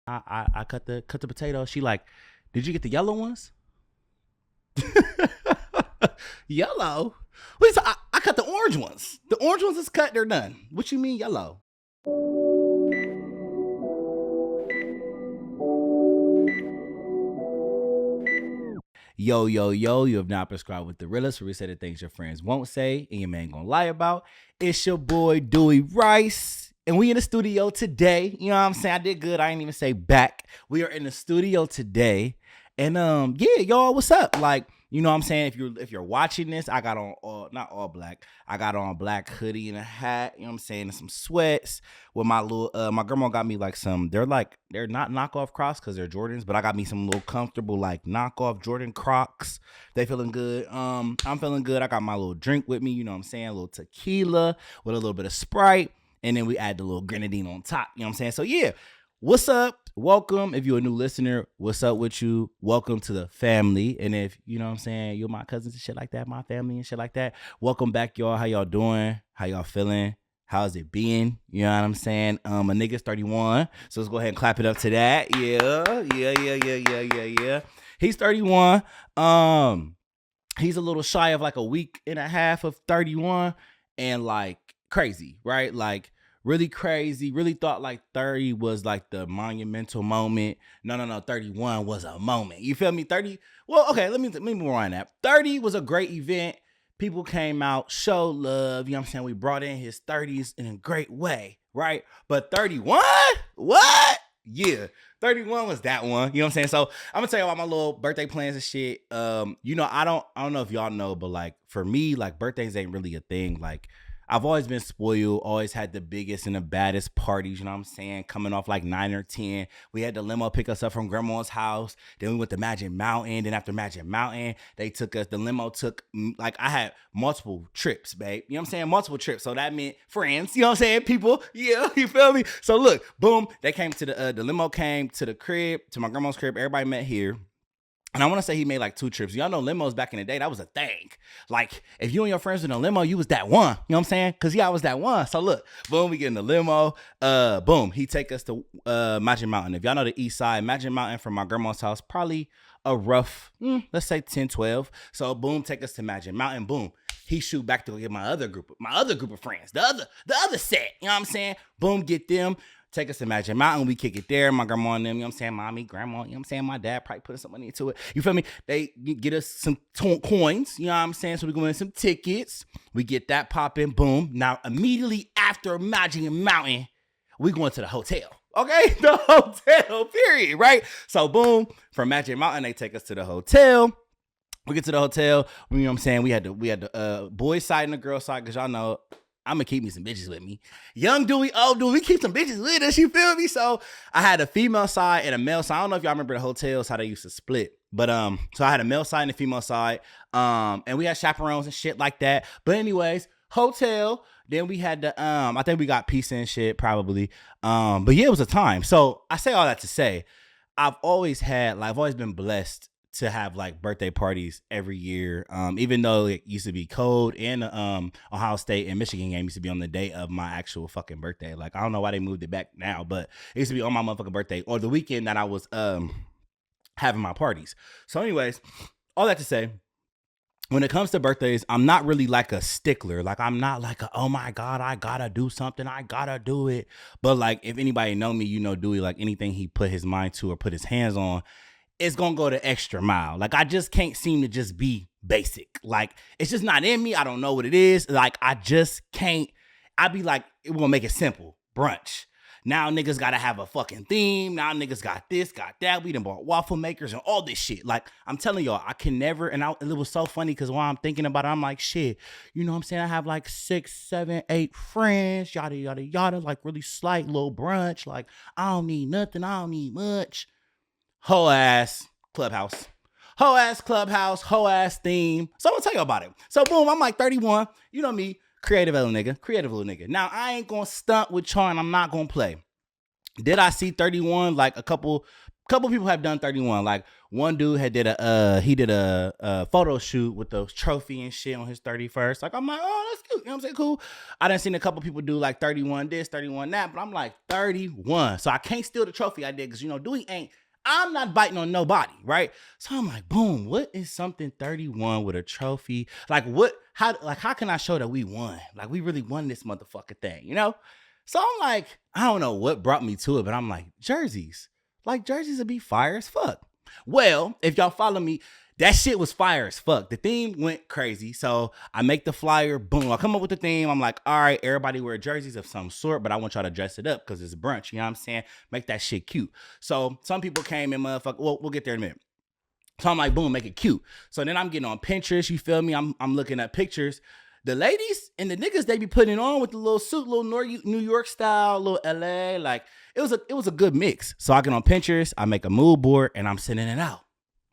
I cut the potato. She like, did you get the yellow ones? Yellow? Wait, so I cut the orange ones. The orange ones is cut, they're done. What you mean yellow? Yo, yo, yo, you have now prescribed with the realest, where we say the things your friends won't say and your man gonna lie about. It's your boy, Dewey Rice. And we in the studio today. You know what I'm saying? I did good. I ain't even say back. We are in the studio today. And yeah, y'all, what's up? Like, you know what I'm saying? If you're watching this, I got on not all black. I got on a black hoodie and a hat, you know what I'm saying, and some sweats with my little my grandma got me like they're not knockoff Crocs because they're Jordans, but I got me some little comfortable like knockoff Jordan Crocs. They feeling good. I'm feeling good. I got my little drink with me, you know what I'm saying? A little tequila with a little bit of Sprite, and then we add the little grenadine on top, you know what I'm saying? So yeah, what's up? Welcome. If you're a new listener, what's up with you? Welcome to the family. And if, you know what I'm saying, you're my cousins and shit like that, my family and shit like that, welcome back, y'all. How y'all doing? How y'all feeling? How's it been? You know what I'm saying? A nigga's 31. So let's go ahead and clap it up to that. Yeah. He's 31. He's a little shy of like a week and a half of 31 and like crazy, right? Like, really crazy. Really thought like 30 was like the monumental moment. No. 31 was a moment. You feel me? 30. Well, okay, let me rewind that. 30 was a great event. People came out, showed love. You know what I'm saying? We brought in his 30s in a great way, right? But 31? What? Yeah. 31 was that one. You know what I'm saying? So I'm gonna tell you about my little birthday plans and shit. You know, I don't know if y'all know, but like for me, like birthdays ain't really a thing. Like I've always been spoiled, always had the biggest and the baddest parties, you know what I'm saying? Coming off like 9 or 10. We had the limo pick us up from grandma's house. Then we went to Magic Mountain. Then after Magic Mountain, the limo took, like I had multiple trips, babe. You know what I'm saying? Multiple trips. So that meant friends, you know what I'm saying? People, yeah, you feel me? So look, boom, they came to the limo came to the crib, to my grandma's crib. Everybody met here. And I want to say he made like 2 trips. Y'all know limos back in the day, that was a thing. Like, if you and your friends in a limo, you was that one. You know what I'm saying? Because yeah, I was that one. So look, boom, we get in the limo. Boom, he take us to Magic Mountain. If y'all know the east side, Magic Mountain from my grandma's house, probably a rough, let's say 10, 12. So boom, take us to Magic Mountain. Boom. He shoot back to get my other group of friends, the other set. You know what I'm saying? Boom, get them. Take us to Magic Mountain. We kick it there. My grandma and them, you know what I'm saying? Mommy, grandma, you know what I'm saying? My dad probably putting some money into it. You feel me? They get us some coins, you know what I'm saying? So we go in some tickets. We get that popping. Boom. Now, immediately after Magic Mountain, we going to the hotel. Okay? The hotel, period, right? So, boom. From Magic Mountain, they take us to the hotel. We get to the hotel. You know what I'm saying? We had the boys side and the girl side, because y'all know I'm going to keep me some bitches with me. Young Dewey, old Dewey, we keep some bitches with us, you feel me? So I had a female side and a male side. I don't know if y'all remember the hotels, how they used to split. But so I had a male side and a female side. And we had chaperones and shit like that. But anyways, hotel. Then we had the, I think we got pizza and shit probably. But yeah, it was a time. So I say all that to say, I've always been blessed to have like birthday parties every year, even though it used to be cold, and Ohio State and Michigan game used to be on the day of my actual fucking birthday. Like, I don't know why they moved it back now, but it used to be on my motherfucking birthday or the weekend that I was having my parties. So anyways, all that to say, when it comes to birthdays, I'm not really like a stickler. Like, I'm not like, oh my God, I gotta do something. I gotta do it. But like, if anybody know me, you know Dewey, like anything he put his mind to or put his hands on, it's gonna go the extra mile. Like, I just can't seem to just be basic. Like, it's just not in me. I don't know what it is. Like, I just can't. I be like, we're gonna make it simple. Brunch. Now niggas gotta have a fucking theme. Now niggas got this, got that. We done bought waffle makers and all this shit. Like, I'm telling y'all, I can never, and it was so funny because while I'm thinking about it, I'm like, shit, you know what I'm saying? I have like 6, 7, 8 friends, yada, yada, yada, like really slight little brunch. Like, I don't need nothing. I don't need much. Whole ass clubhouse, whole ass theme. So I'm gonna tell you about it. So boom, I'm like 31. You know me, creative little nigga. Now I ain't gonna stunt with y'all, and I'm not gonna play. Did I see 31? Like a couple people have done 31. Like one dude had did a photo shoot with the trophy and shit on his 31st. Like I'm like, oh, that's cute. You know what I'm saying? Cool. I done seen a couple people do like 31 this, 31 that, but I'm like 31. So I can't steal the trophy I did because Dewey ain't. I'm not biting on nobody, right? So I'm like, boom, what is something 31 with a trophy? Like how can I show that we won? Like we really won this motherfucking thing? So I'm like, I don't know what brought me to it, but I'm like, jerseys. Like jerseys would be fire as fuck. Well, if y'all follow me, that shit was fire as fuck. The theme went crazy. So I make the flyer, boom. I come up with the theme. I'm like, all right, everybody wear jerseys of some sort, but I want y'all to dress it up because it's brunch. You know what I'm saying? Make that shit cute. So some people came in, motherfucker. Well, we'll get there in a minute. So I'm like, boom, make it cute. So then I'm getting on Pinterest. You feel me? I'm looking at pictures. The ladies and the niggas, they be putting it on with the little suit, little New York style, little LA. Like it was a good mix. So I get on Pinterest, I make a mood board, and I'm sending it out.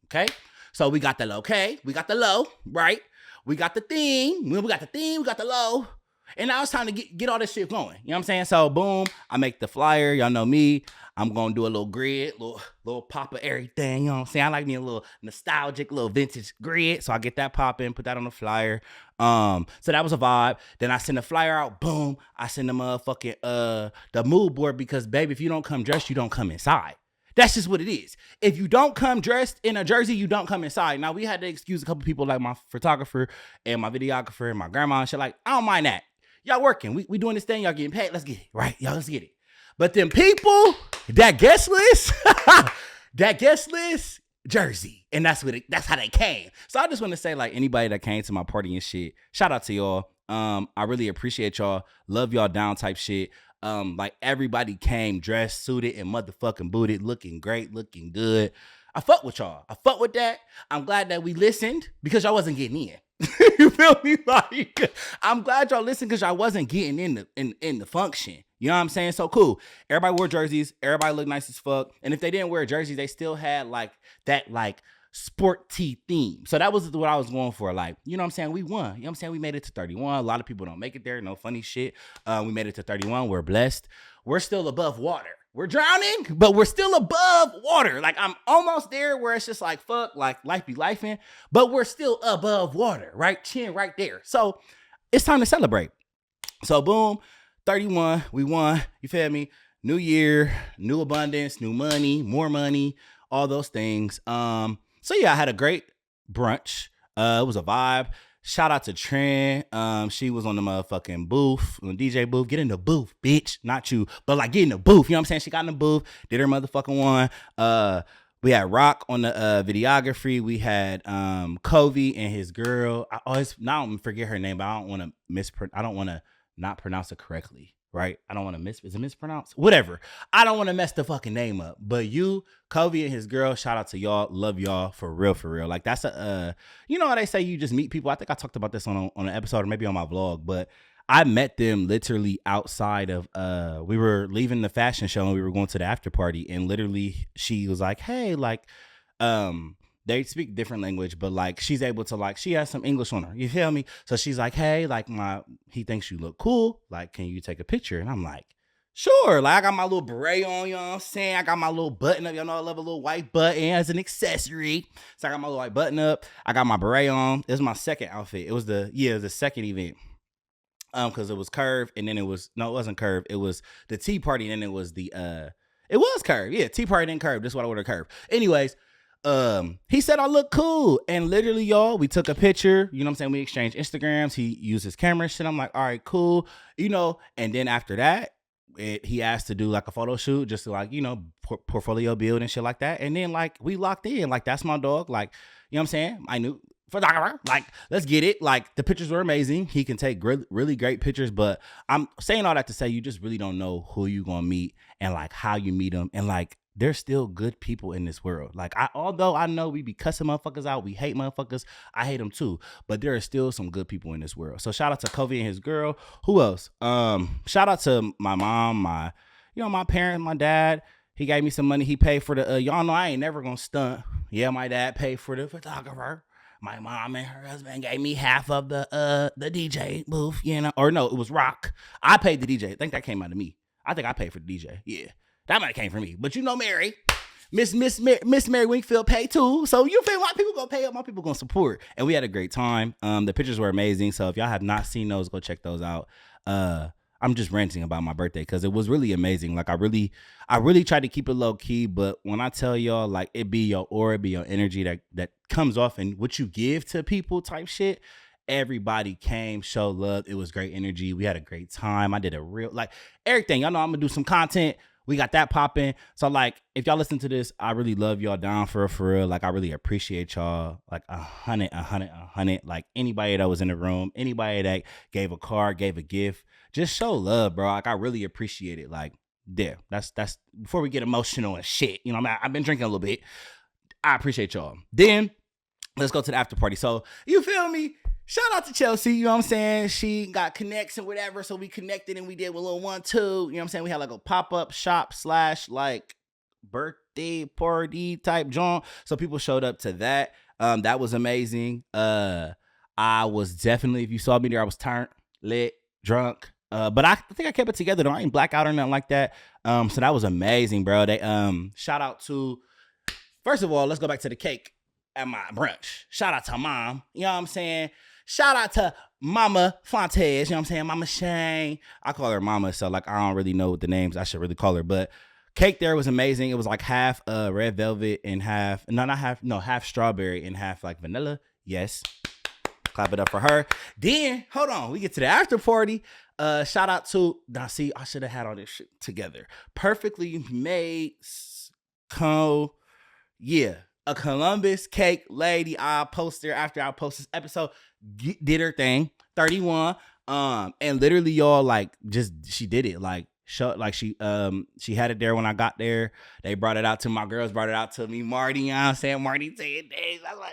Okay. So we got the low, we got the low, right? We got the theme, we got the low. And now it's time to get all this shit going. You know what I'm saying? So boom, I make the flyer. Y'all know me. I'm going to do a little grid, little pop of everything. You know what I'm saying? I like me a little nostalgic, little vintage grid. So I get that popping, put that on the flyer. So that was a vibe. Then I send the flyer out. Boom. I send the motherfucking, the mood board because, baby, if you don't come dressed, you don't come inside. That's just what it is. If you don't come dressed in a jersey, you don't come inside. Now, we had to excuse a couple people like my photographer and my videographer and my grandma and shit. Like, I don't mind that. Y'all working. We doing this thing. Y'all getting paid. Let's get it. Right? Y'all, let's get it. But them people, that guest list, jersey. And that's how they came. So I just want to say, like, anybody that came to my party and shit, shout out to y'all. I really appreciate y'all. Love y'all down type shit. Like everybody came dressed, suited, and motherfucking booted, looking great, looking good. I fuck with y'all. I fuck with that. I'm glad that we listened because y'all wasn't getting in. You feel me? Like, I'm glad y'all listened because y'all wasn't getting in the function. You know what I'm saying? So cool. Everybody wore jerseys. Everybody looked nice as fuck. And if they didn't wear jerseys, they still had like that like sporty theme. So that was what I was going for. Like, you know what I'm saying? We won. You know what I'm saying? We made it to 31. A lot of people don't make it there. No funny shit. We made it to 31. We're blessed. We're still above water. We're drowning, but we're still above water. Like, I'm almost there where it's just like, fuck, like, life be lifing, but we're still above water, right? Chin right there. So it's time to celebrate. So boom, 31, we won. You feel me? New year, new abundance, new money, more money, all those things. So yeah, I had a great brunch. It was a vibe. Shout out to Trent. She was on the motherfucking booth, on the DJ booth. Get in the booth, bitch. Not you, but like get in the booth. You know what I'm saying? She got in the booth, did her motherfucking one. We had Rock on the videography. We had Covey and his girl. I don't forget her name, but I don't want to not pronounce it correctly. Right? I don't want to is it mispronounced? Whatever. I don't want to mess the fucking name up. But you, Covey and his girl, shout out to y'all. Love y'all for real, for real. Like that's you know how they say you just meet people? I think I talked about this on an episode or maybe on my vlog, but I met them literally outside of we were leaving the fashion show and we were going to the after party, and literally she was like, hey, like they speak different language, but like she's able to like, she has some English on her. You feel me? So she's like, hey, like he thinks you look cool. Like, can you take a picture? And I'm like, sure. Like I got my little beret on, you know what I'm saying? I got my little button up. Y'all know I love a little white button as an accessory. So I got my little white button up. I got my beret on. It was my second outfit. It was the second event. Because it was curved and then it wasn't curved. It was the tea party and then it was it was curved. Yeah, tea party and curved. This is what I ordered curved. Anyways, he said I look cool, and literally, y'all, we took a picture. You know what I'm saying? We exchanged Instagrams. He used his camera and shit. I'm like, all right, cool. You know, and then after that, he asked to do like a photo shoot, just to like, you know, portfolio build and shit like that. And then like we locked in. Like that's my dog. Like, you know what I'm saying? I knew. Like, let's get it. Like the pictures were amazing. He can take really great pictures, but I'm saying all that to say you just really don't know who you gonna meet and like how you meet them, and like there's still good people in this world. Like although I know we be cussing motherfuckers out, we hate motherfuckers. I hate them too, but there are still some good people in this world. So shout out to Covey and his girl. Who else? Shout out to my mom, my parents, my dad. He gave me some money. He paid for the. Y'all know I ain't never gonna stunt. Yeah, my dad paid for the photographer. My mom and her husband gave me half of the DJ booth, you know. Or no, it was Rock. I paid the DJ. I think that came out of me. I think I paid for the DJ. Yeah. That money came from me. But you know, Mary, Miss Mary Winkfield paid too. So you feel my people gonna pay up, my people gonna support. And we had a great time. The pictures were amazing. So if y'all have not seen those, go check those out. I'm just ranting about my birthday because it was really amazing. Like I really tried to keep it low key, but when I tell y'all, like, it be your aura, it be your energy that comes off and what you give to people type shit. Everybody came, showed love. It was great energy. We had a great time. I did a real, like, everything. Y'all know I'm gonna do some content. We got that popping. So, like, if y'all listen to this, I really love y'all down for real. Like, I really appreciate y'all. Like, 100. Like, anybody that was in the room, anybody that gave a card, gave a gift, just show love, bro. Like, I really appreciate it. Like, yeah, that's before we get emotional and shit. You know, I've been drinking a little bit. I appreciate y'all. Then let's go to the after party. So, you feel me? Shout out to Chelsea, you know what I'm saying? She got connects and whatever, so we connected and we did a little 1-2, you know what I'm saying? We had like a pop-up shop / like birthday party type joint, so people showed up to that. That was amazing. I was definitely, if you saw me there, I was turned, lit, drunk, but I think I kept it together though. I ain't blackout or nothing like that. So that was amazing, bro. They shout out to, first of all, let's go back to the cake at my brunch. Shout out to mom, you know what I'm saying? Shout out to Mama Fontes, you know what I'm saying? Mama Shane. I call her Mama, so like I don't really know what the names I should really call her. But cake there was amazing. It was like half red velvet and half strawberry and half like vanilla. Yes. Clap it up for her. Then, hold on, we get to the after party. Shout out to, now see, I should have had all this shit together. Perfectly made a Columbus cake lady. I'll post her after I post this episode. Did her thing, 31. And literally, y'all, like, just she did it. Like, she had it there when I got there. They brought it out to my girls, brought it out to me, Marty. You know what I'm saying? Marty saying things. I was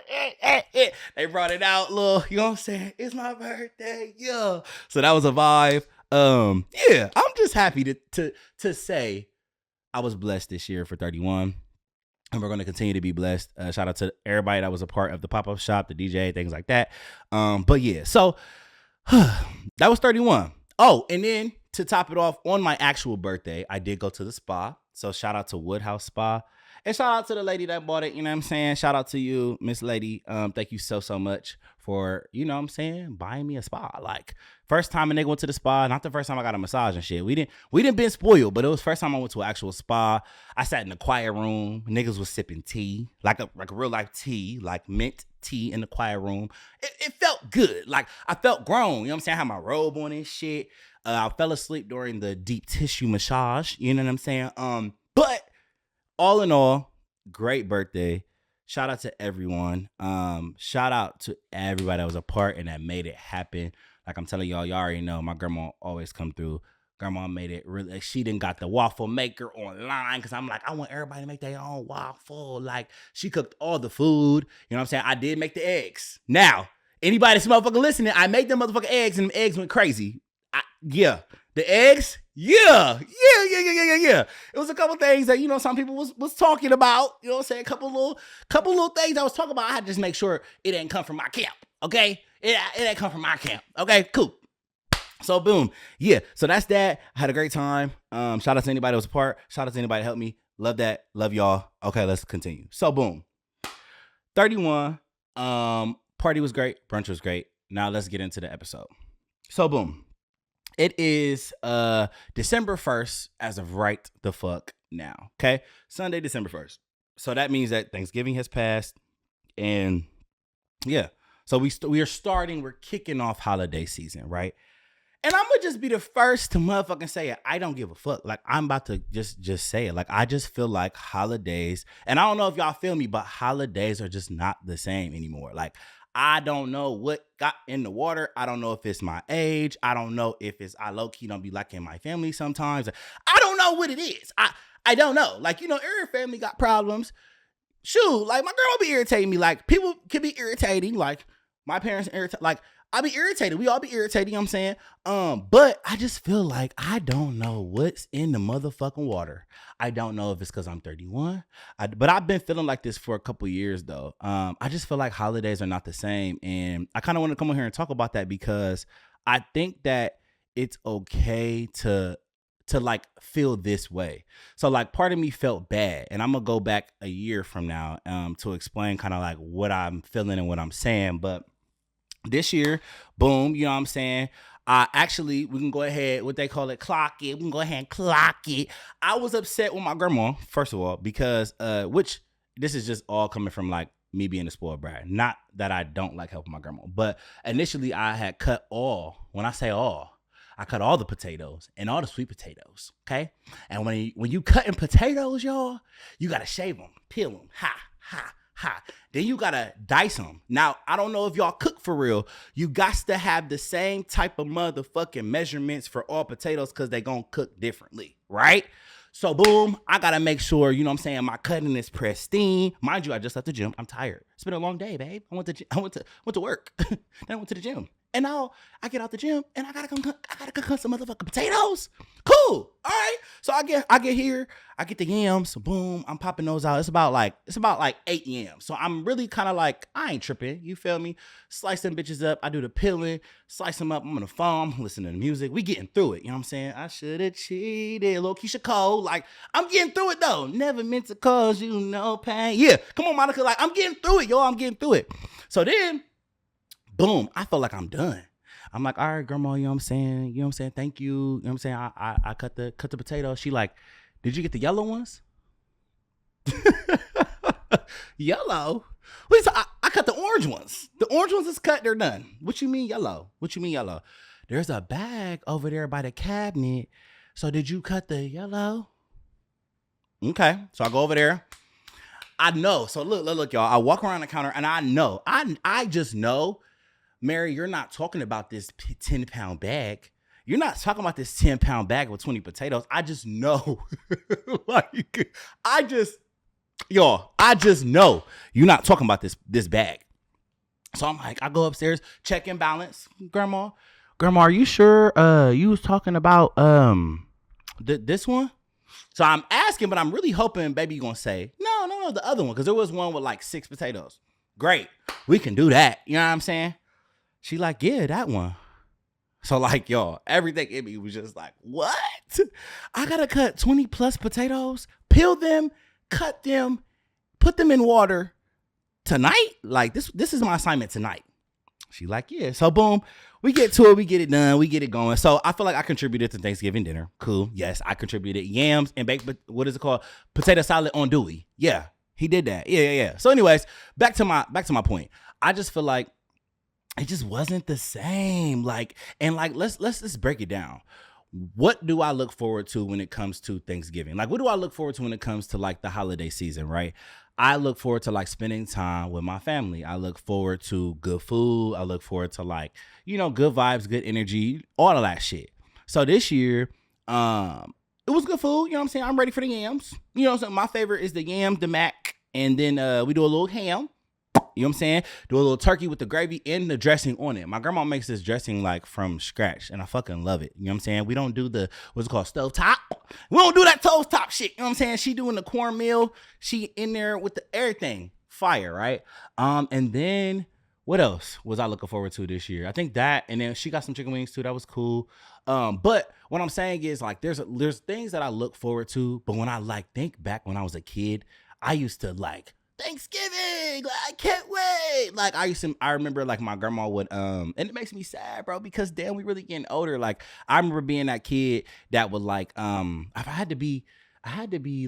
like, They brought it out, little, you know what I'm saying? It's my birthday, yeah. So that was a vibe. Yeah, I'm just happy to say I was blessed this year for 31. And we're going to continue to be blessed. Shout out to everybody that was a part of the pop-up shop, the DJ, things like that. But yeah, so that was 31. Oh, and then to top it off, on my actual birthday, I did go to the spa. So shout out to Woodhouse Spa. And shout out to the lady that bought it, you know what I'm saying? Shout out to you, Miss Lady. Thank you so much for, you know what I'm saying, buying me a spa. Like, first time a nigga went to the spa, not the first time I got a massage and shit. We didn't been spoiled, but it was the first time I went to an actual spa. I sat in the quiet room. Niggas was sipping tea, like a real life tea, like mint tea in the quiet room. It felt good. Like, I felt grown, you know what I'm saying? I had my robe on and shit. I fell asleep during the deep tissue massage, you know what I'm saying? But all in all, great birthday. Shout out to everyone. Shout out to everybody that was a part and that made it happen. Like I'm telling y'all already know my grandma always come through. Grandma made it really, she didn't got the waffle maker online because I'm like, I want everybody to make their own waffle. Like, she cooked all the food. You know what I'm saying? I did make the eggs. Now, anybody that's motherfucking listening, I made them motherfucking eggs and the eggs went crazy. The eggs, yeah. It was a couple things that, you know, some people was talking about, you know what I'm saying? A couple little things I was talking about. I had to just make sure it didn't come from my camp, okay? It didn't come from my camp, okay? Cool. So boom, yeah. So that's that. I had a great time. Shout out to anybody that was a part. Shout out to anybody that helped me. Love that. Love y'all. Okay, let's continue. So boom, 31. Party was great. Brunch was great. Now let's get into the episode. So boom. It is December 1st as of right the fuck now. Okay. Sunday, December 1st. So that means that Thanksgiving has passed. And yeah. So we're kicking off holiday season, right? And I'm gonna just be the first to motherfucking say it. I don't give a fuck. Like, I'm about to just say it. Like, I just feel like holidays, and I don't know if y'all feel me, but holidays are just not the same anymore. Like, I don't know what got in the water. I don't know if it's my age. I don't know if it's, I low-key don't be liking my family sometimes. I don't know what it is. I don't know. Like, you know, every family got problems. Shoot, like, my girl will be irritating me. Like, people can be irritating. Like, my parents irritate. Like, I be irritated. We all be irritated, you know what I'm saying? But I just feel like I don't know what's in the motherfucking water. I don't know if it's because I'm 31. But I've been feeling like this for a couple years, though. I just feel like holidays are not the same. And I kind of want to come on here and talk about that because I think that it's okay to to like feel this way. So like part of me felt bad, and I'm gonna go back a year from now to explain kind of like what I'm feeling and what I'm saying. But this year, boom, you know what I'm saying? Actually, we can go ahead, what they call it, clock it. We can go ahead and clock it. I was upset with my grandma, first of all, because which this is just all coming from like me being a spoiled brat. Not that I don't like helping my grandma, but initially I had cut all. When I say all, I cut all the potatoes and all the sweet potatoes. Okay, and when you cutting potatoes, y'all, you gotta shave them, peel them, ha. Then you gotta dice them. Now, I don't know if y'all cook for real. You got to have the same type of motherfucking measurements for all potatoes because they gonna cook differently, right? So boom, I gotta make sure, you know what I'm saying, my cutting is pristine. Mind you, I just left the gym. I'm tired. It's been a long day, babe. I went to work. Then I went to the gym. And now I get out the gym and I gotta cut some motherfucking potatoes. Cool. All right. So I get here, I get the yams, boom, I'm popping those out. It's about like 8 yams. So I'm really kind of like, I ain't tripping. You feel me? Slice them bitches up. I do the peeling, slice them up. I'm on the phone, I'm listening to music. We getting through it. You know what I'm saying? I should have cheated. Little Keisha Cole. Like, I'm getting through it though. Never meant to cause you no pain. Yeah. Come on, Monica. Like, I'm getting through it, y'all. I'm getting through it. So then, boom, I feel like I'm done. I'm like, all right, grandma, you know what I'm saying? You know what I'm saying? Thank you. You know what I'm saying? I cut the potato. She like, did you get the yellow ones? Yellow? Wait, so I cut the orange ones. The orange ones is cut, they're done. What you mean yellow? What you mean yellow? There's a bag over there by the cabinet. So did you cut the yellow? Okay. So I go over there. I know. So look, y'all. I walk around the counter and I know. I just know, Mary, you're not talking about this 10-pound bag. You're not talking about this 10-pound bag with 20 potatoes. I just know. I just know you're not talking about this bag. So I'm like, I go upstairs, check and balance. Grandma, are you sure you was talking about this one? So I'm asking, but I'm really hoping baby you're gonna say, no, the other one. Because there was one with like 6 potatoes. Great. We can do that. You know what I'm saying? She like, yeah, that one. So like, y'all, everything in me was just like, what? I gotta cut 20 plus potatoes, peel them, cut them, put them in water tonight? Like, this is my assignment tonight. She like, yeah. So boom, we get to it, we get it done, we get it going. So I feel like I contributed to Thanksgiving dinner. Cool. Yes, I contributed yams and baked, what is it called? Potato salad on Dewey. Yeah, he did that. Yeah. So anyways, back to my point. I just feel like it just wasn't the same. Like, and like, let's just break it down. What do I look forward to when it comes to Thanksgiving? Like, what do I look forward to when it comes to like the holiday season, right? I look forward to like spending time with my family. I look forward to good food. I look forward to like, you know, good vibes, good energy, all of that shit. So this year, it was good food. You know what I'm saying? I'm ready for the yams. You know what I'm saying? My favorite is the yams, the mac, and then we do a little ham. You know what I'm saying? Do a little turkey with the gravy and the dressing on it. My grandma makes this dressing like from scratch, and I fucking love it. You know what I'm saying? We don't do the, what's it called, stovetop. We don't do that stovetop shit. You know what I'm saying? She doing the cornmeal. She in there with the everything. Fire, right? And then what else was I looking forward to this year? I think that, and then she got some chicken wings too. That was cool. But what I'm saying is like there's things that I look forward to, but when I like think back when I was a kid, I used to like Thanksgiving, like, I can't wait. Like I remember like my grandma would and it makes me sad, bro, because damn, we really getting older. Like I remember being that kid that would like I had to be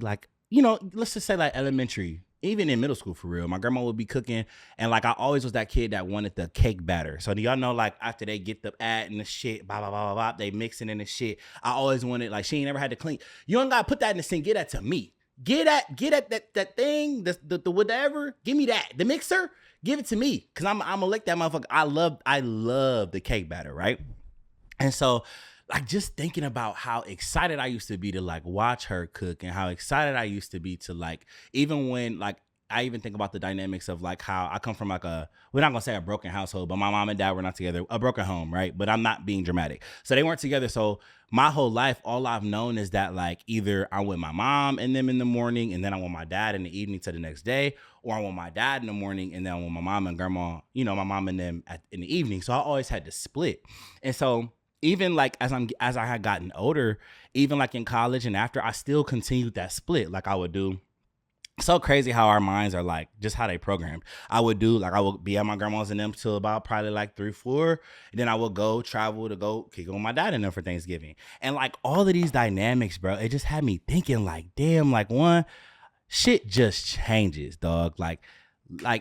like, you know, let's just say like elementary, even in middle school for real. My grandma would be cooking, and like I always was that kid that wanted the cake batter. So do y'all know like after they get the ad and the shit, blah blah blah blah blah, they mixing in the shit. I always wanted, like, she ain't never had to clean. You don't gotta put that in the sink. Get that to me. Get at that thing, the whatever. Give me that. The mixer, give it to me. Cause I'm gonna lick that motherfucker. I love the cake batter, right? And so like just thinking about how excited I used to be to like watch her cook, and how excited I used to be to like, even when like I even think about the dynamics of like how I come from like we're not gonna say a broken household, but my mom and dad were not together, a broken home, right? But I'm not being dramatic. So they weren't together. So my whole life, all I've known is that like either I'm with my mom and them in the morning, and then I'm with my dad in the evening to the next day, or I'm with my dad in the morning and then I'm with my mom and grandma, you know, my mom and them in the evening. So I always had to split. And so even like as I had gotten older, even like in college and after, I still continued that split. Like I would do, so crazy how our minds are like just how they programmed. I would do like I would be at my grandma's and them till about probably like 3, 4. And then I would go travel to go kick it with my dad and them for Thanksgiving. And like all of these dynamics, bro, it just had me thinking like, damn, like one, shit just changes, dog. Like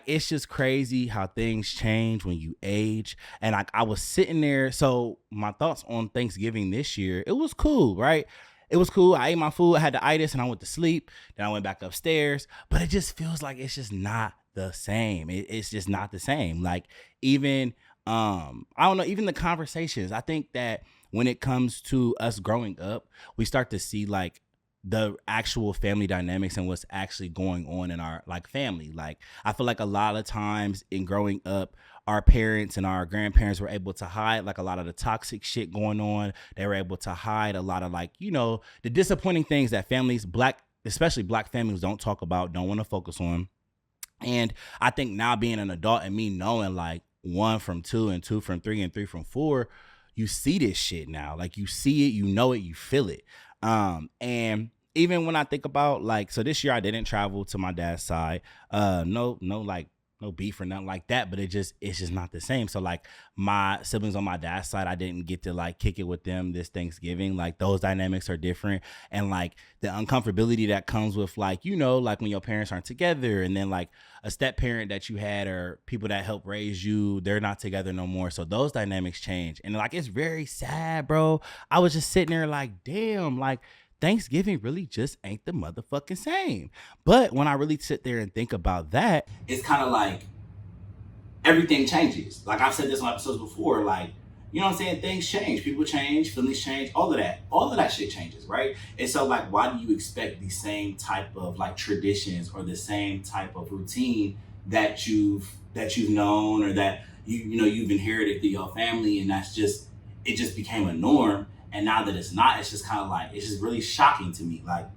it's just crazy how things change when you age. And like I was sitting there, so my thoughts on Thanksgiving this year, it was cool, right? It was cool. I ate my food, I had the itis, and I went to sleep. Then I went back upstairs. But it just feels like it's just not the same. It's just not the same. Like even I don't know, even the conversations. I think that when it comes to us growing up, we start to see like the actual family dynamics and what's actually going on in our like family. Like I feel like a lot of times in growing up, our parents and our grandparents were able to hide like a lot of the toxic shit going on. They were able to hide a lot of like, you know, the disappointing things that families, especially black families, don't talk about, don't want to focus on. And I think now being an adult and me knowing like 1 from 2 and 2 from 3 and 3 from 4, you see this shit now. Like you see it, you know it, you feel it. And even when I think about like, so this year I didn't travel to my dad's side. No beef or nothing like that, but it's just not the same. So like my siblings on my dad's side, I didn't get to like kick it with them this Thanksgiving. Like those dynamics are different. And like the uncomfortability that comes with like, you know, like when your parents aren't together and then like a step parent that you had or people that helped raise you, they're not together no more. So those dynamics change. And like, it's very sad, bro. I was just sitting there like, damn, like Thanksgiving really just ain't the motherfucking same. But when I really sit there and think about that, it's kind of like everything changes. Like I've said this on episodes before, like, you know what I'm saying? Things change, people change, feelings change, all of that shit changes, right? And so like, why do you expect the same type of like traditions or the same type of routine that you've known or that you've inherited through your family, and it just became a norm. And now that it's not, it's just kind of like, it's just really shocking to me. Like,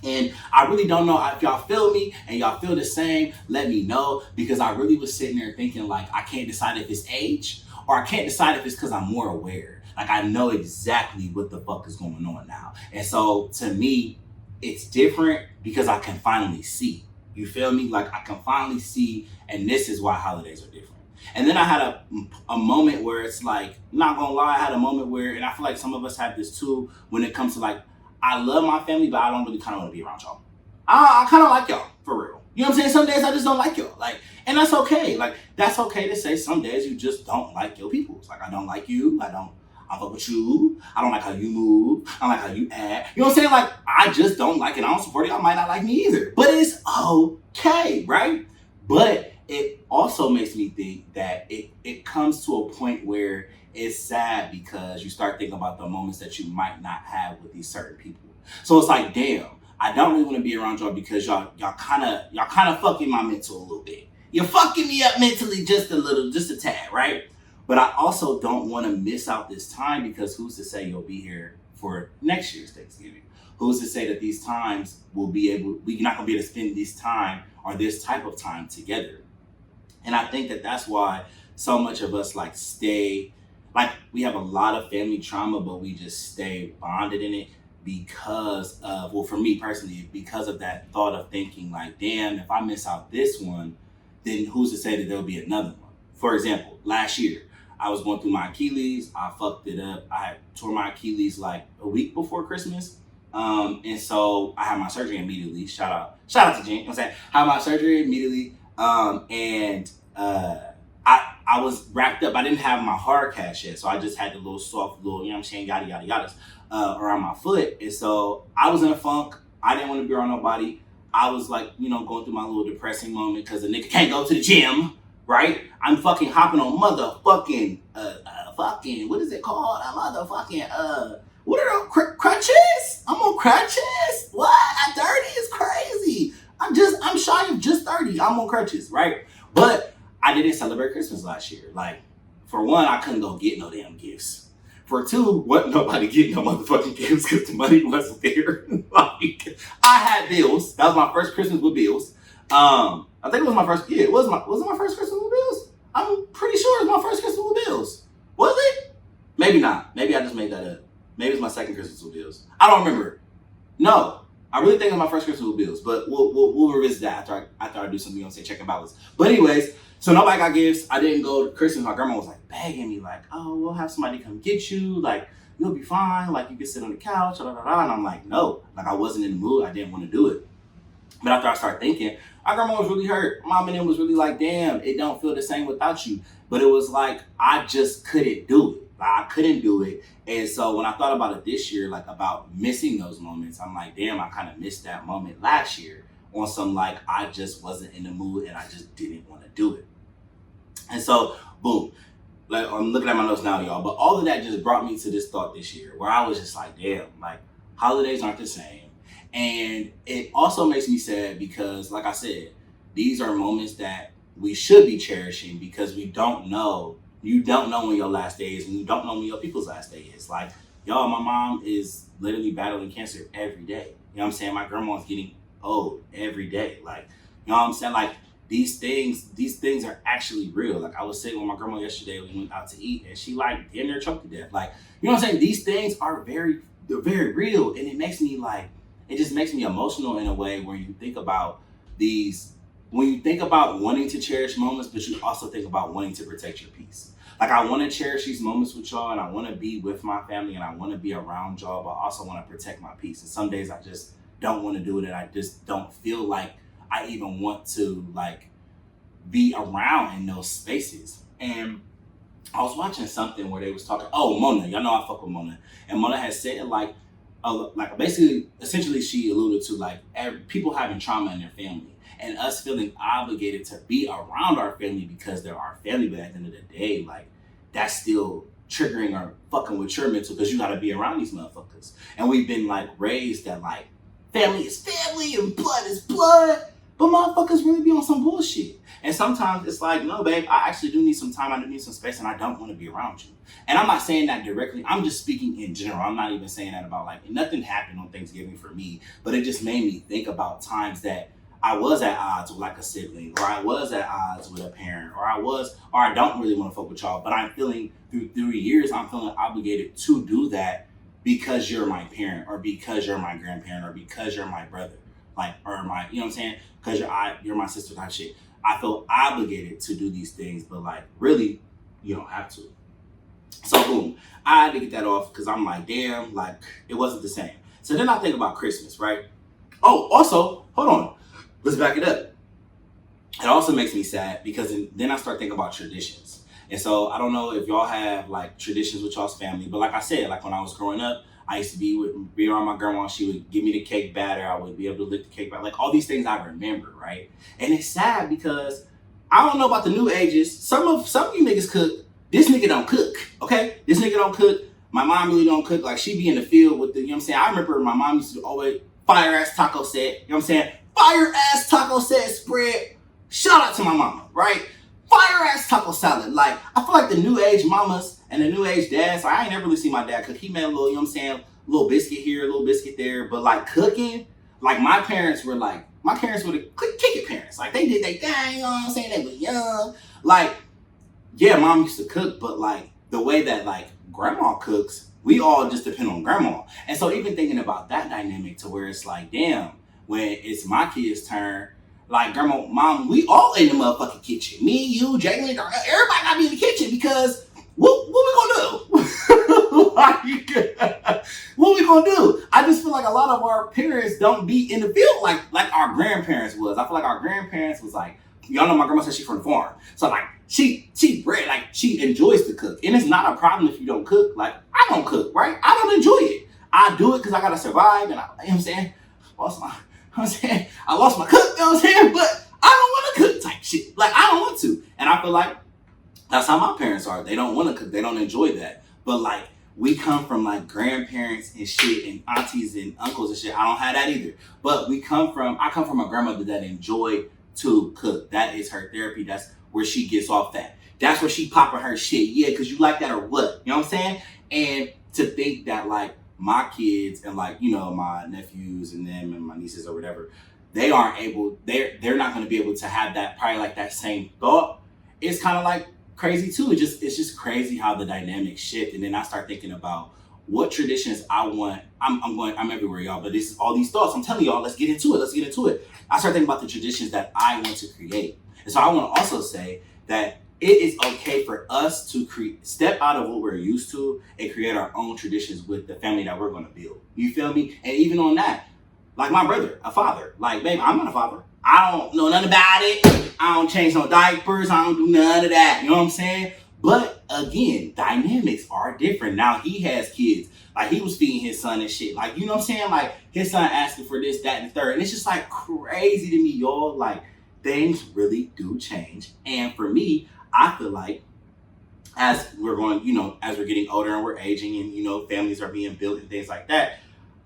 and I really don't know if y'all feel me and y'all feel the same, let me know, because I really was sitting there thinking like, I can't decide if it's age or I can't decide if it's because I'm more aware. Like I know exactly what the fuck is going on now. And so to me, it's different because I can finally see. You feel me? Like I can finally see, and this is why holidays are different. And then I had a moment where it's like, not gonna lie, I had a moment where, and I feel like some of us have this too, when it comes to like, I love my family, but I don't really kind of want to be around y'all. I kind of like y'all, for real. You know what I'm saying? Some days I just don't like y'all. Like, and that's okay. Like, that's okay to say some days you just don't like your people. It's like, I don't like you. I fuck with you. I don't like how you move. I don't like how you act. You know what I'm saying? Like, I just don't like it. I don't support it. Y'all might not like me either. But it's okay, right? But it also makes me think that it comes to a point where it's sad because you start thinking about the moments that you might not have with these certain people. So it's like, damn, I don't really want to be around y'all because y'all kind of fucking my mental a little bit. You're fucking me up mentally just a tad, right? But I also don't want to miss out this time because who's to say you'll be here for next year's Thanksgiving? Who's to say that these times we're not going to be able to spend this time or this type of time together? And I think that that's why so much of us like stay, like we have a lot of family trauma, but we just stay bonded in it because of, well, for me personally, because of that thought of thinking like, damn, if I miss out this one, then who's to say that there'll be another one? For example, last year, I was going through my Achilles. I fucked it up. I had tore my Achilles like a week before Christmas. And so I had my surgery immediately. Shout out to Jen. You know what I'm saying? I had my surgery immediately. I was wrapped up. I didn't have my hard cast yet. So I just had the little soft little, you know what I'm saying, yada, yada, yada, around my foot. And so I was in a funk. I didn't want to be around nobody. I was like, going through my little depressing moment because the nigga can't go to the gym, right? I'm fucking hopping on motherfucking, what is it called? What are those, crutches? I'm on crutches? What? At 30 is crazy. I'm shy of just 30. I'm on crutches, right? But I didn't celebrate Christmas last year. Like, for one, I couldn't go get no damn gifts. For two, wasn't nobody getting no motherfucking gifts because the money wasn't there. Like, I had bills. That was my first Christmas with bills. I think it was my first, yeah, was it my first Christmas with bills? I'm pretty sure it was my first Christmas with bills. Was it? Maybe not. Maybe I just made that up. Maybe it's my second Christmas with Bills. I don't remember. No, I really think it's my first Christmas with Bills, but we'll revisit that after I do some, check and balance. But anyways, so nobody got gifts. I didn't go to Christmas. My grandma was like begging me, like, oh, we'll have somebody come get you. Like, you'll be fine. Like, you can sit on the couch. And I'm like, no. Like, I wasn't in the mood. I didn't want to do it. But after I started thinking, my grandma was really hurt. Mom and them was really like, damn, it don't feel the same without you. But it was like, I just couldn't do it. Like, I couldn't do it. And so when I thought about it this year, like about missing those moments, I'm like, damn, I kind of missed that moment last year on some, like, I just wasn't in the mood and I just didn't want to do it. And so, boom. Like, I'm looking at my notes now, y'all. But all of that just brought me to this thought this year where I was just like, damn, like, holidays aren't the same. And it also makes me sad because, like I said, these are moments that we should be cherishing because we don't know. You don't know when your last day is, and you don't know when your people's last day is. Like, y'all, my mom is literally battling cancer every day. You know what I'm saying? My grandma's getting old every day. Like, you know what I'm saying? Like, these things are actually real. Like, I was sitting with my grandma yesterday, we went out to eat, and she, like, damn near choked to death. Like, you know what I'm saying? These things are they're very real, and it makes me, like, it just makes me emotional in a way where you think about when you think about wanting to cherish moments, but you also think about wanting to protect your peace. Like, I want to cherish these moments with y'all, and I want to be with my family, and I want to be around y'all, but I also want to protect my peace. And some days I just don't want to do it, and I just don't feel like I even want to, like, be around in those spaces. And I was watching something where they was talking, Mona, y'all know I fuck with Mona. And Mona had said, like basically, essentially she alluded to, like, people having trauma in their family and us feeling obligated to be around our family because they're our family. But at the end of the day, like, that's still triggering or fucking with your mental because you got to be around these motherfuckers. And we've been, like, raised that, like, family is family and blood is blood. But motherfuckers really be on some bullshit. And sometimes it's like, no, babe, I actually do need some time. I do need some space, and I don't want to be around you. And I'm not saying that directly. I'm just speaking in general. I'm not even saying that about, like, nothing happened on Thanksgiving for me, but it just made me think about times that I was at odds with, like, a sibling, or I was at odds with a parent, or I don't really want to fuck with y'all, but I'm feeling through 3 years, I'm feeling obligated to do that because you're my parent, or because you're my grandparent, or because you're my brother, like, or my, you know what I'm saying? Because you're my sister, type shit. I feel obligated to do these things, but, like, really, you don't have to. So, boom, I had to get that off because I'm like, damn, like, it wasn't the same. So then I think about Christmas, right? Oh, also, hold on. Let's back it up. It also makes me sad because then I start thinking about traditions. And so I don't know if y'all have, like, traditions with y'all's family, but like I said, like, when I was growing up, I used to be around my grandma. She would give me the cake batter. I would be able to lick the cake batter. Like, all these things I remember, right? And it's sad because I don't know about the new ages. Some of you niggas cook. This nigga don't cook, okay? This nigga don't cook. My mom really don't cook. Like, she be in the field with the, you know what I'm saying? I remember my mom used to always fire-ass taco set, you know what I'm saying? Fire-ass taco set spread. Shout out to my mama, right? Fire-ass taco salad. Like, I feel like the new age mamas and the new age dads, I ain't never really seen my dad cook. He made a little, you know what I'm saying, little biscuit here, a little biscuit there. But, like, cooking, like, my parents were the kick it parents. Like, they did their thing, you know what I'm saying? They were young. Like, yeah, mom used to cook, but, like, the way that, like, grandma cooks, we all just depend on grandma. And so even thinking about that dynamic to where it's like, damn, when it's my kid's turn, like, grandma, mom, we all in the motherfucking kitchen. Me, you, Jalen, everybody gotta be in the kitchen because what we gonna do? Like, what we gonna do? I just feel like a lot of our parents don't be in the field like our grandparents was. I feel like our grandparents was like, y'all know my grandma said she's from the farm. So, like, she bred, like, she enjoys to cook. And it's not a problem if you don't cook. Like, I don't cook, right? I don't enjoy it. I do it because I gotta survive, and you know what I'm saying? I lost my cook, you know what I'm saying? But I don't want to cook type shit. Like, I don't want to. And I feel like that's how my parents are. They don't want to cook. They don't enjoy that. But, like, we come from, like, grandparents and shit and aunties and uncles and shit. I don't have that either. But I come from a grandmother that enjoyed to cook. That is her therapy. That's where she gets off that. That's where she popping her shit. Yeah, because you like that or what? You know what I'm saying? And to think that, like, my kids and, like, you know, my nephews and them and my nieces or whatever, they're not going to be able to have that, probably, like, that same thought. It's kind of like crazy too. It's just crazy how the dynamics shift. And then I start thinking about what traditions I want. I'm everywhere, y'all, but this is all these thoughts. I'm telling y'all, let's get into it. I start thinking about the traditions that I want to create. And so I want to also say that it is okay for us to step out of what we're used to and create our own traditions with the family that we're going to build. You feel me? And even on that, like my brother, a father. Like, babe, I'm not a father. I don't know nothing about it. I don't change no diapers. I don't do none of that. You know what I'm saying? But again, dynamics are different. Now he has kids. Like, he was feeding his son and shit. Like, you know what I'm saying? Like, his son asking for this, that, and the third. And it's just like crazy to me, y'all. Like, things really do change. And for me, I feel like as we're going, as we're getting older and we're aging and, families are being built and things like that,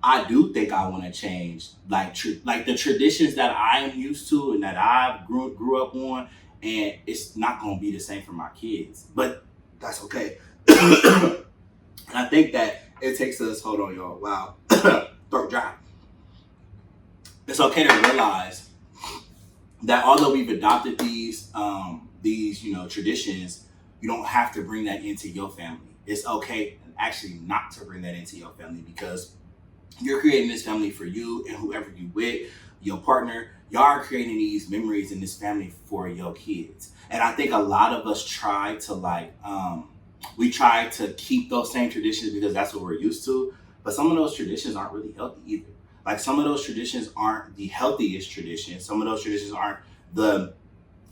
I do think I want to change, like the traditions that I am used to and that I grew up on, and it's not going to be the same for my kids, but that's okay. And I think that it takes us, hold on, y'all, wow, throat dry. It's okay to realize that although we've adopted these traditions, you don't have to bring that into your family. It's okay actually not to bring that into your family, because you're creating this family for you and whoever you with, your partner. Y'all are creating these memories in this family for your kids. And I think a lot of us try to we try to keep those same traditions because that's what we're used to. But some of those traditions aren't really healthy either. Like, some of those traditions aren't the healthiest traditions. Some of those traditions aren't the,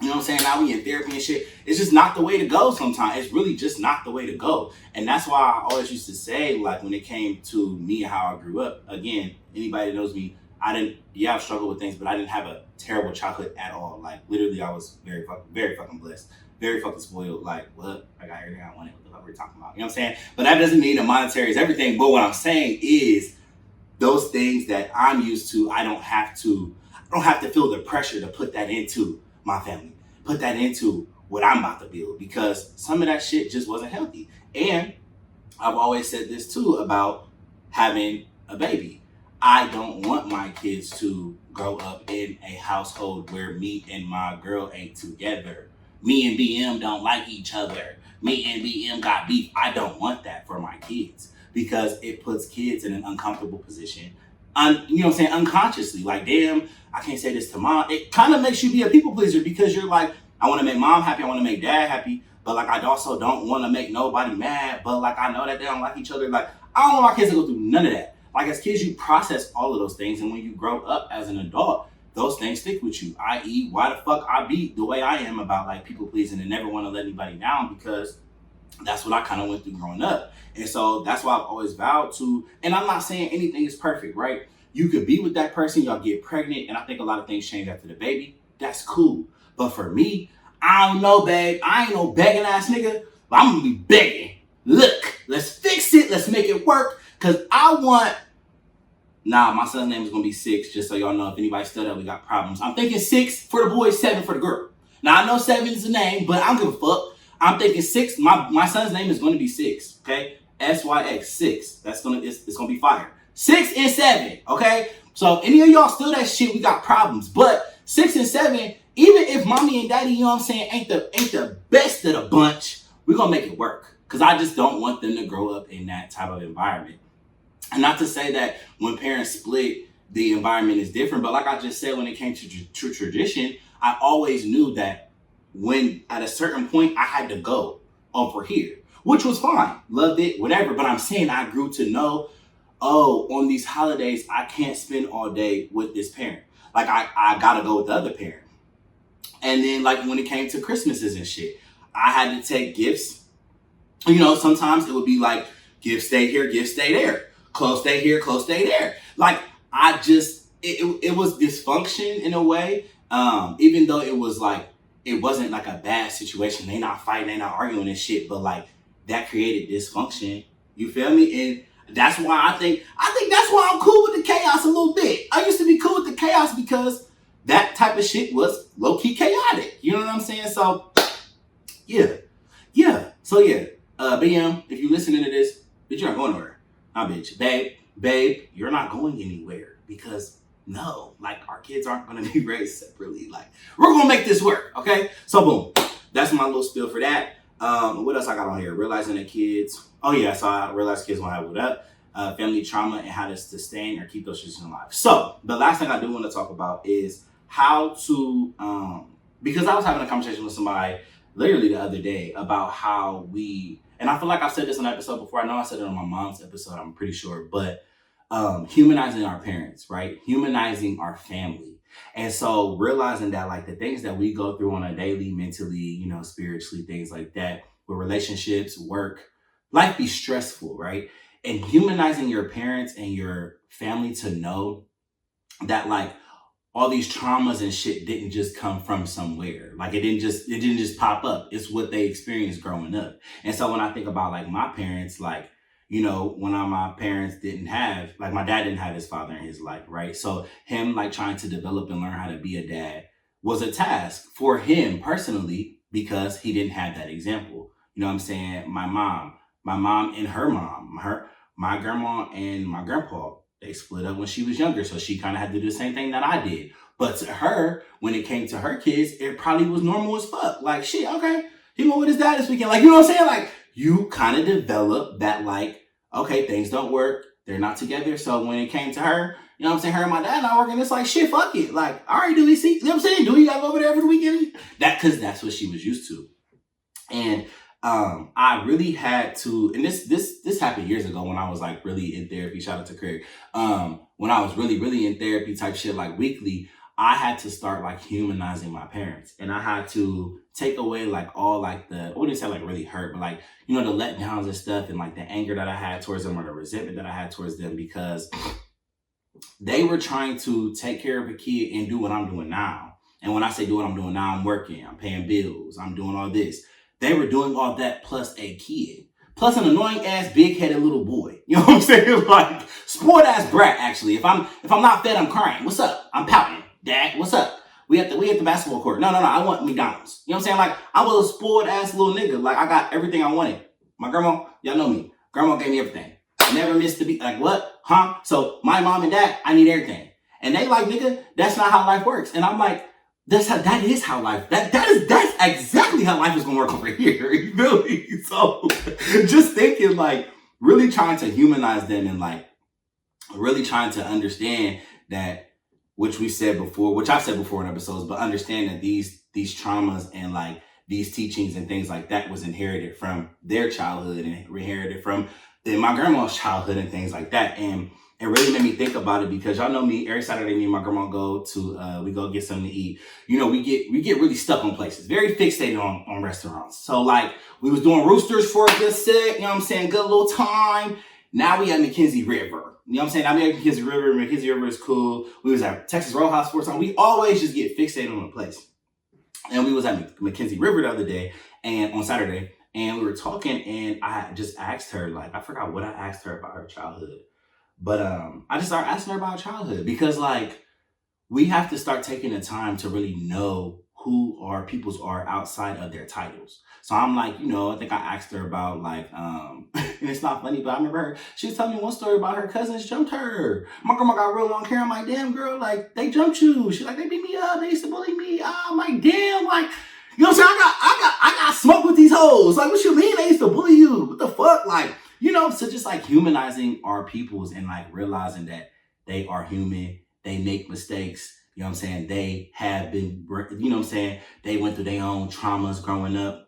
you know what I'm saying? Now we in therapy and shit. It's just not the way to go sometimes. It's really just not the way to go. And that's why I always used to say, like, when it came to me and how I grew up, again, anybody that knows me, I've struggled with things, but I didn't have a terrible childhood at all. Like, literally, I was very fucking blessed. Very fucking spoiled. Like, what? I got everything I wanted. What the fuck we're talking about? You know what I'm saying? But that doesn't mean that monetary is everything. But what I'm saying is, those things that I'm used to, I don't have to feel the pressure to put that into my family, put that into what I'm about to build, because some of that shit just wasn't healthy. And I've always said this too about having a baby. I don't want my kids to grow up in a household where me and my girl ain't together. Me and BM don't like each other. Me and BM got beef. I don't want that for my kids, because it puts kids in an uncomfortable position. You know what I'm saying? Unconsciously. Like, damn, I can't say this to mom. It kind of makes you be a people pleaser, because you're like, I want to make mom happy. I want to make dad happy. But like, I also don't want to make nobody mad. But like, I know that they don't like each other. Like, I don't want my kids to go through none of that. Like, as kids, you process all of those things. And when you grow up as an adult, those things stick with you. I.e., why the fuck I be the way I am about like people pleasing and never want to let anybody down, because that's what I kind of went through growing up. And so that's why I've always vowed to, and I'm not saying anything is perfect, right? You could be with that person, y'all get pregnant, and I think a lot of things change after the baby. That's cool. But for me, I don't know, babe. I ain't no begging ass nigga, but I'm gonna be begging. Look, let's fix it. Let's make it work. Cause my son's name is gonna be 6, just so y'all know if anybody still there, we got problems. I'm thinking 6 for the boy, 7 for the girl. Now I know 7 is the name, but I don't give a fuck. I'm thinking 6. My son's name is going to be 6. Okay, SYX 6. It's gonna be fire. 6 and 7. Okay, so any of y'all still that shit, we got problems. But 6 and 7, even if mommy and daddy, you know what I'm saying, ain't the best of the bunch, we're gonna make it work. Cause I just don't want them to grow up in that type of environment. And not to say that when parents split, the environment is different. But like I just said, when it came to tradition, I always knew that when at a certain point I had to go over here, which was fine, loved it, whatever. But I'm saying I grew to know, on these holidays, I can't spend all day with this parent. Like, I gotta go with the other parent. And then like when it came to Christmases and shit, I had to take gifts. You know, sometimes it would be like, gift stay here, gift stay there. Clothes stay here, clothes stay there. Like, it was dysfunction in a way. Even though it wasn't like a bad situation. They not fighting, they not arguing and shit, but like that created dysfunction. You feel me? And that's why I think that's why I'm cool with the chaos a little bit. I used to be cool with the chaos because that type of shit was low-key chaotic. You know what I'm saying? So yeah. So yeah, BM, if you listening to this, bitch, you're not going nowhere. Nah, bitch. Babe, you're not going anywhere, because no, like, our kids aren't going to be raised separately. Like, we're going to make this work, okay? So boom, that's my little spiel for that. What else I got on here? Realizing that kids. Oh yeah, so I realized kids won't have what up. Family trauma and how to sustain or keep those traditions alive. So the last thing I do want to talk about is how to because I was having a conversation with somebody literally the other day about how we, and I feel like I've said this on an episode before. I know I said it on my mom's episode, I'm pretty sure, but humanizing our parents, right? Humanizing our family. And so realizing that like the things that we go through on a daily, mentally, spiritually, things like that, with relationships, work, life be stressful, right? And humanizing your parents and your family to know that like all these traumas and shit didn't just come from somewhere. Like it didn't just pop up. It's what they experienced growing up. And so when I think about like my parents, like, when my parents didn't have, like my dad didn't have his father in his life, right? So him like trying to develop and learn how to be a dad was a task for him personally because he didn't have that example. You know what I'm saying? My mom and her mom, my grandma and my grandpa, they split up when she was younger. So she kind of had to do the same thing that I did. But to her, when it came to her kids, it probably was normal as fuck. Like, shit, okay, he went with his dad this weekend. Like, you know what I'm saying? Like, you kind of develop that, like, okay, things don't work. They're not together. So when it came to her, you know what I'm saying? Her and my dad not working. It's like, shit, fuck it. Like, all right, Dewey, see, you know what I'm saying? Dewey got to go over there for the weekend. Because that's what she was used to. And I really had to, and this happened years ago when I was like really in therapy. Shout out to Craig. When I was really in therapy type shit, like weekly, I had to start like humanizing my parents, and I had to take away like all like I wouldn't say like really hurt, but like, the letdowns and stuff, and like the anger that I had towards them or the resentment that I had towards them, because they were trying to take care of a kid and do what I'm doing now. And when I say do what I'm doing now, I'm working, I'm paying bills, I'm doing all this. They were doing all that plus a kid. Plus an annoying ass big-headed little boy. You know what I'm saying? Like, spoiled ass brat, actually. If I'm not fed, I'm crying. What's up? I'm pouting. Dad, what's up? We at the basketball court. No, I want McDonald's. You know what I'm saying? Like, I was a spoiled ass little nigga. Like, I got everything I wanted. My grandma, y'all know me. Grandma gave me everything. I never missed a beat. Like, what? Huh? So my mom and dad, I need everything. And they like, nigga, that's not how life works. And I'm like, that's exactly how life is gonna work over here. You feel me? So just thinking like really trying to humanize them and like really trying to understand that, which I've said before in episodes, but understand that these traumas and like these teachings and things like that was inherited from their childhood and inherited from my grandma's childhood and things like that. And it really made me think about it because y'all know me, every Saturday me and my grandma go to, we go get something to eat. We get really stuck on places, very fixated on restaurants. So like we was doing Roosters for a good sec, you know what I'm saying? Good little time. Now we at McKenzie River. You know what I'm saying? Now we at McKenzie River. McKenzie River is cool. We was at Texas Roadhouse for a time. We always just get fixated on a place. And we was at McKenzie River the other day and on Saturday, and we were talking and I just asked her, like, I forgot what I asked her about her childhood. But I just started asking her about childhood because like we have to start taking the time to really know who our peoples are outside of their titles. So I'm like, I think I asked her about like, and it's not funny, but I remember her, she was telling me one story about her cousins jumped her. My grandma got real long hair. I'm like, damn girl, like they jumped you. She's like, they beat me up. They used to bully me. I'm like, damn, like, you know what I'm saying? I got smoke with these hoes. Like, what you mean they used to bully you? What the fuck? Like, so just like humanizing our peoples and like realizing that they are human, they make mistakes, you know what I'm saying? They have been, you know what I'm saying? They went through their own traumas growing up.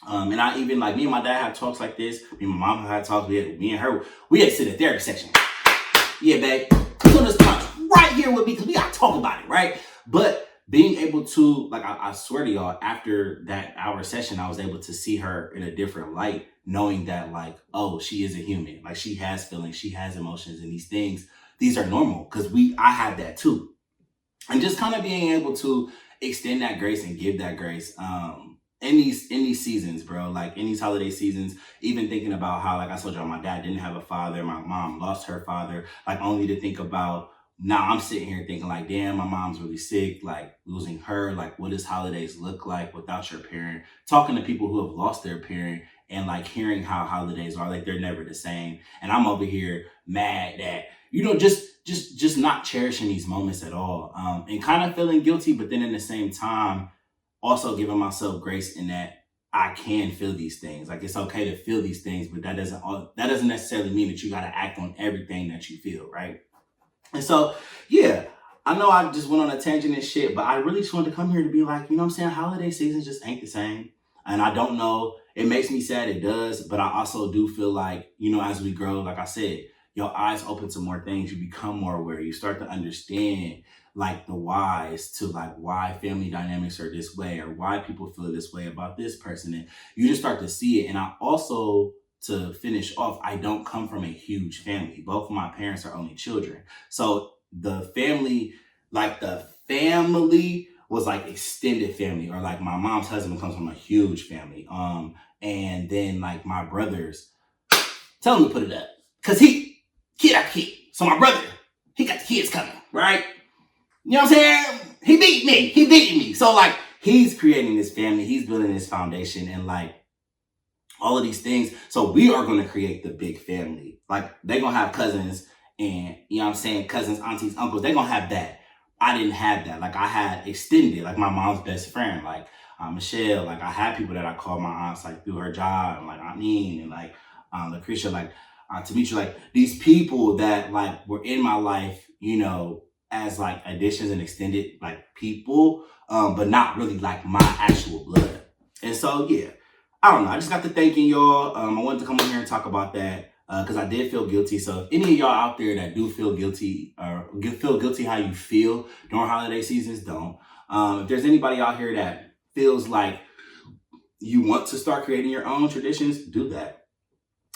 And I even like me and my dad had talks like this. Me and my mom had talks. Me and her, we had to sit in the therapy section. Yeah, babe, you on this punch right here with me because we got to talk about it, right? But being able to, like, I swear to y'all, after that hour session, I was able to see her in a different light, knowing that, like, oh, she is a human. Like, she has feelings, she has emotions, and these things, these are normal because I had that too. And just kind of being able to extend that grace and give that grace in these seasons, bro. Like, in these holiday seasons, even thinking about how, like I told y'all, my dad didn't have a father, my mom lost her father, like, only to think about. Now I'm sitting here thinking like, damn, my mom's really sick, like losing her, like what does holidays look like without your parent? Talking to people who have lost their parent and like hearing how holidays are, like they're never the same. And I'm over here mad that, just not cherishing these moments at all. And kind of feeling guilty, but then in the same time, also giving myself grace in that I can feel these things. Like, it's okay to feel these things, but that doesn't necessarily mean that you got to act on everything that you feel, right? And so, yeah, I know I just went on a tangent and shit, but I really just wanted to come here to be like, you know what I'm saying? Holiday season just ain't the same. And I don't know, it makes me sad, it does, but I also do feel like, you know, as we grow, like I said, your eyes open to more things, you become more aware, you start to understand like the whys to like why family dynamics are this way or why people feel this way about this person. And you just start to see it. And I also, to finish off, I don't come from a huge family. Both of my parents are only children. So the family, like the family was like extended family, or like my mom's husband comes from a huge family. And then like my brothers, tell him to put it up. Cause he got a kid. So my brother, he got the kids coming, right? You know what I'm saying? He beat me. So like he's creating this family, he's building this foundation and like all of these things. So we are going to create the big family. Like they're going to have cousins and, you know what I'm saying, cousins, aunties, uncles. They're going to have that. I didn't have that. Like I had extended, like my mom's best friend, like Michelle. Like I had people that I called my aunts like through her job, and like Amin and like Lucretia, like Tamisha, like these people that like were in my life, you know, as like additions and extended like people, but not really like my actual blood. And so, yeah. I don't know. I just got to thanking y'all. I wanted to come on here and talk about that because I did feel guilty. So if any of y'all out there that do feel guilty or feel guilty how you feel during holiday seasons, don't. If there's anybody out here that feels like you want to start creating your own traditions, do that.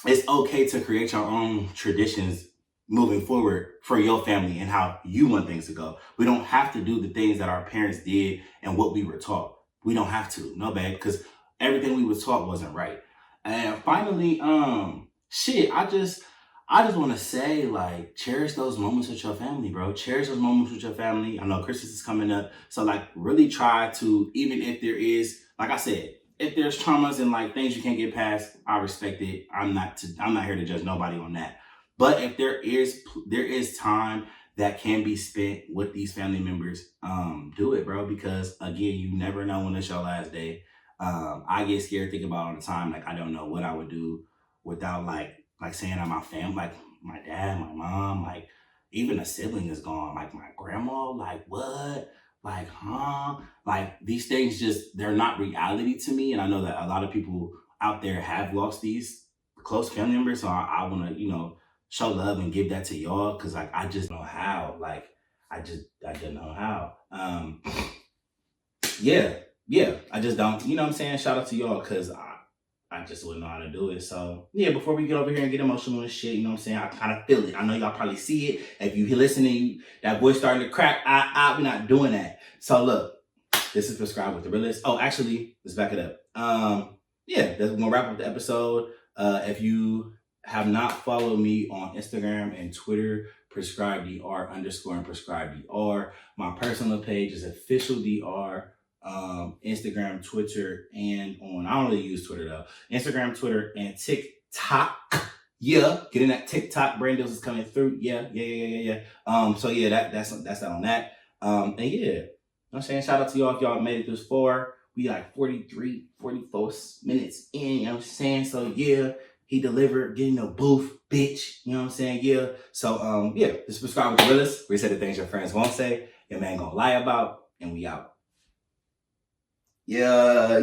It's okay to create your own traditions moving forward for your family and how you want things to go. We don't have to do the things that our parents did and what we were taught. We don't have to. No, babe, because everything we was taught wasn't right. And finally, I just want to say, like, cherish those moments with your family, bro. Cherish those moments with your family. I know Christmas is coming up. So, like, really try to, even if there is, like I said, if there's traumas and, like, things you can't get past, I respect it. I'm not here to judge nobody on that. But if there is time that can be spent with these family members, do it, bro. Because, again, you never know when it's your last day. I get scared thinking about all the time. Like, I don't know what I would do without like saying that my family, like my dad, my mom, like even a sibling is gone, like my grandma, like what? Like, huh? Like these things just, they're not reality to me. And I know that a lot of people out there have lost these close family members. So I want to, you know, show love and give that to y'all. Cause like, I just know how, like, I didn't know how. Yeah, I just don't, you know what I'm saying? Shout out to y'all, because I just wouldn't know how to do it. So, yeah, before we get over here and get emotional and shit, you know what I'm saying? I kind of feel it. I know y'all probably see it. If you listening, that voice starting to crack, we're not doing that. So, look, this is Prescribed with the Realist. Oh, actually, let's back it up. Yeah, that's going to wrap up the episode. If you have not followed me on Instagram and Twitter, PrescribeDR _ and PrescribeDR. My personal page is officialdr. Instagram, Twitter, and I don't really use Twitter though. Instagram, Twitter, and TikTok. Yeah, getting that TikTok brand deals is coming through. Yeah. So yeah, that's that on that. And yeah, you know what I'm saying? Shout out to y'all if y'all made it this far. We like 43, 44 minutes in, you know what I'm saying? So yeah, he delivered, getting no booth, bitch. You know what I'm saying? Yeah. So yeah, this is Prescribed with the Realist. We say the things your friends won't say, your man gonna lie about, and we out. Yeah.